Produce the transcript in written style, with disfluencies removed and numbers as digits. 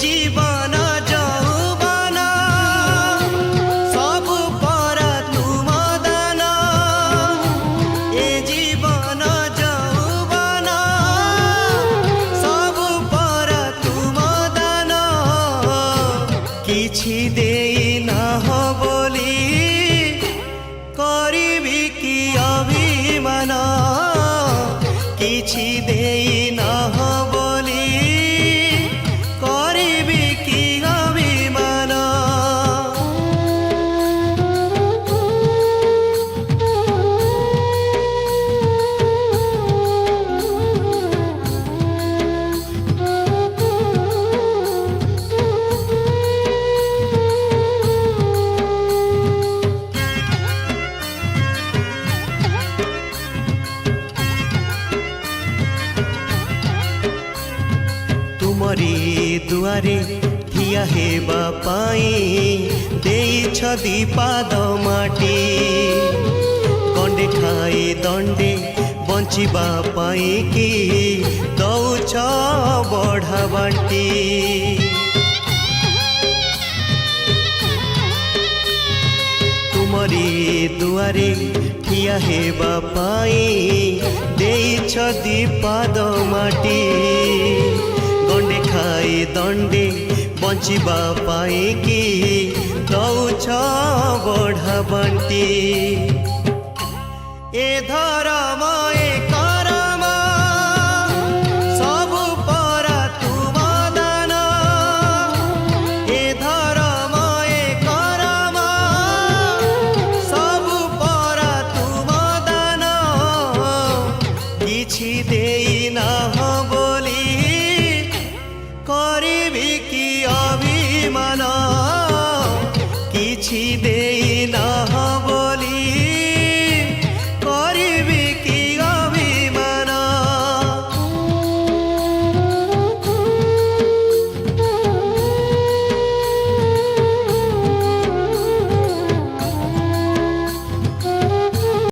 জীবন যৌবন সবু পর তুম দান, এ জীবন যৌবন সবু পর তুম দান। কিছু দেই নাহ বলি করিবি কি অভিমান, কিছু দেই নাহ বলি করিবি কি অভিমান। तुमरी दुआरे ठिया हेबा पाई देइछ दीपाद माटी, गंडे खाई दंडे बंचिबा पाई कि दौछ बढ़ा बाटी। तुमरी दुआरे ठिया हेबा पाई देइछ दीपाद माटी, गंडे खाई दंडे बंचिबा पाई कि दौछ बढ़ा बांटी। ए धरम ए करम सबु पर तुम दान, ए धरम ए करम सबु पर तुम दान। किछि देई नाह बोली करिबि कि अभिमान, किछि